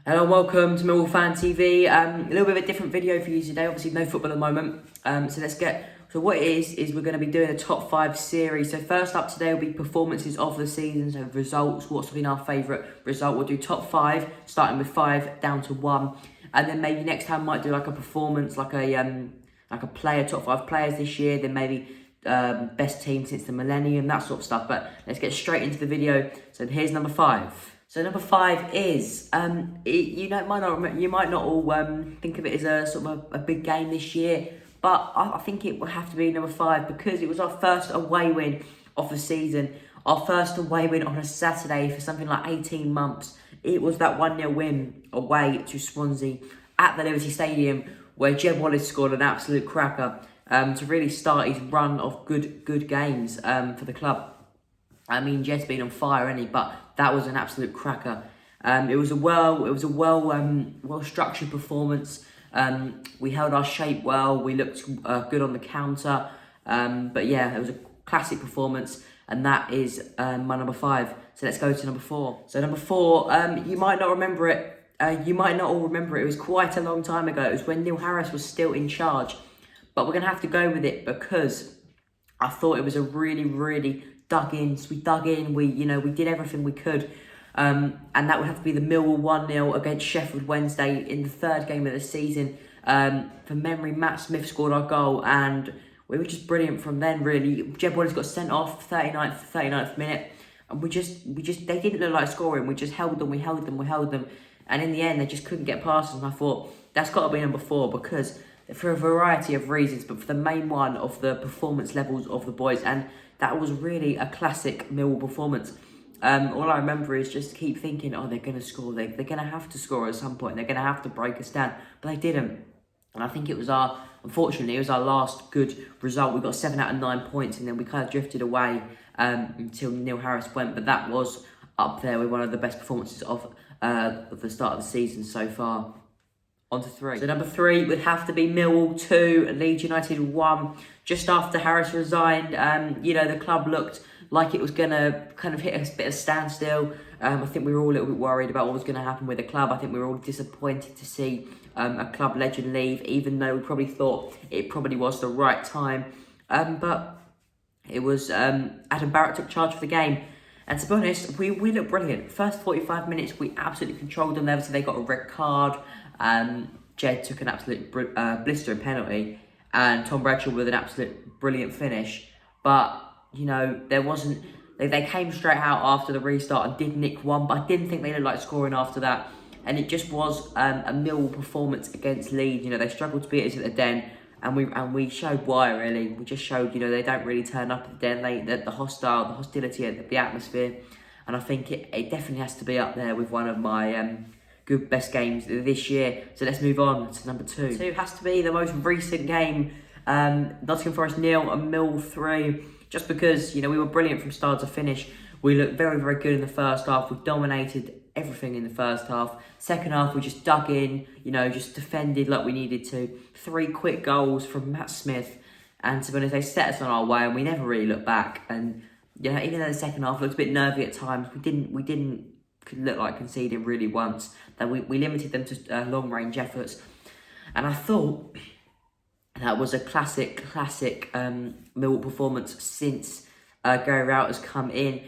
Hello and welcome to Millwall Fan TV. A little bit of a different video for you today. Obviously, no football at the moment. So what it is we're going to be doing a top 5 series. So first up today will be performances of the season. So results, what's been our favourite result. We'll do top 5, starting with 5 down to 1. And then maybe next time might do like a performance, like a player, top 5 players this year. Then maybe best team since the millennium, that sort of stuff. But let's get straight into the video. So here's number 5. So number 5 is, you might not all think of it as a sort of a big game this year, but I think it will have to be number 5 because it was our first away win of the season, our first away win on a Saturday for something like 18 months. It was that 1-0 win away to Swansea at the Liberty Stadium where Jed Wallace scored an absolute cracker to really start his run of good games for the club. I mean, Jed's been on fire, hasn't he? But that was an absolute cracker. It was a well structured performance. We held our shape well. We looked good on the counter. But yeah, it was a classic performance, and that is my number 5. So let's go to number 4. So number 4, you might not remember it. You might not all remember it. It was quite a long time ago. It was when Neil Harris was still in charge. But we're gonna have to go with it because I thought it was a really dug in. So we dug in. We did everything we could, and that would have to be the Millwall 1-0 against Sheffield Wednesday in the 3rd game of the season. From memory, Matt Smith scored our goal, and we were just brilliant from then. Really, Jed Wallace got sent off 39th minute, and we just they didn't look like scoring. We just held them, and in the end they just couldn't get past us. And I thought that's got to be number 4 because for a variety of reasons, but for the main one of the performance levels of the boys, and that was really a classic Millwall performance. All I remember is just keep thinking, oh, they're going to score. They're going to have to score at some point. They're going to have to break us down. But they didn't. And I think unfortunately, it was our last good result. We got 7 out of 9 points, and then we kind of drifted away until Neil Harris went. But that was up there with one of the best performances of the start of the season so far. On to 3. So number 3 would have to be Millwall 2, Leeds United 1. Just after Harris resigned, the club looked like it was going to kind of hit a bit of standstill. I think we were all a little bit worried about what was going to happen with the club. I think we were all disappointed to see a club legend leave, even though we probably thought it probably was the right time. But it was Adam Barrett took charge for the game. And to be honest, we looked brilliant. First 45 minutes, we absolutely controlled them. Obviously, they got a red card. Jed took an absolute blistering penalty, and Tom Bradshaw with an absolute brilliant finish. But there wasn't. They came straight out after the restart and did nick one, but I didn't think they looked like scoring after that. And it just was a Millwall performance against Leeds. They struggled to beat us at the Den, and we showed why. Really, we just showed they don't really turn up at the Den. The hostility, the atmosphere, and I think it definitely has to be up there with one of my best games this year. So let's move on to number 2. 2 has to be the most recent game. Nottingham Forest 0 and Mill 3. Just because we were brilliant from start to finish. We looked very good in the first half. We dominated everything in the first half. Second half we just dug in. Just defended like we needed to. 3 quick goals from Matt Smith, and to be honest, they set us on our way, and we never really looked back. And even though the second half looked a bit nervy at times, we didn't look like conceding really once. That we limited them to long range efforts, and I thought that was a classic Millwall performance since Gary Rowett has come in.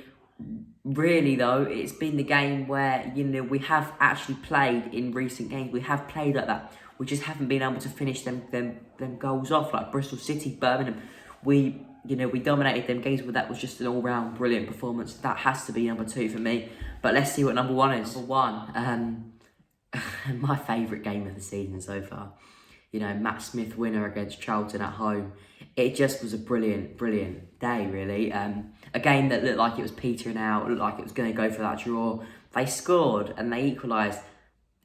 Really though, it's been the game where we have actually played in recent games. We have played like that. We just haven't been able to finish them goals off, like Bristol City, Birmingham. We dominated them games, but that was just an all-round brilliant performance. That has to be number 2 for me. But let's see what number 1 is. Number 1, my favourite game of the season so far. Matt Smith winner against Charlton at home. It just was a brilliant day, really. A game that looked like it was petering out, looked like it was going to go for that draw. They scored and they equalised.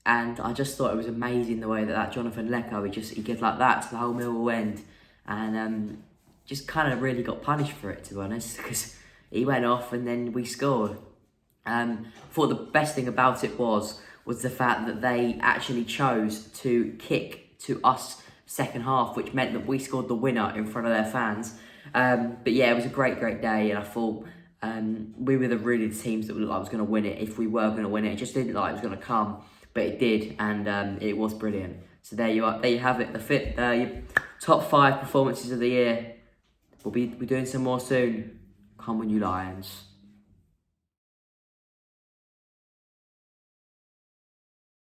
And I just thought it was amazing the way that Jonathan Lecco, he gives like that to the whole Millwall end. And just kind of really got punished for it, to be honest, because he went off and then we scored. I thought the best thing about it was the fact that they actually chose to kick to us second half, which meant that we scored the winner in front of their fans. But yeah, it was a great day, and I thought we were the teams that looked like was going to win it if we were going to win it. It just didn't look like it was going to come. but it did, and it was brilliant. So there you are. There you have it. Your top 5 performances of the year. We'll be doing some more soon. Come on, you Lions.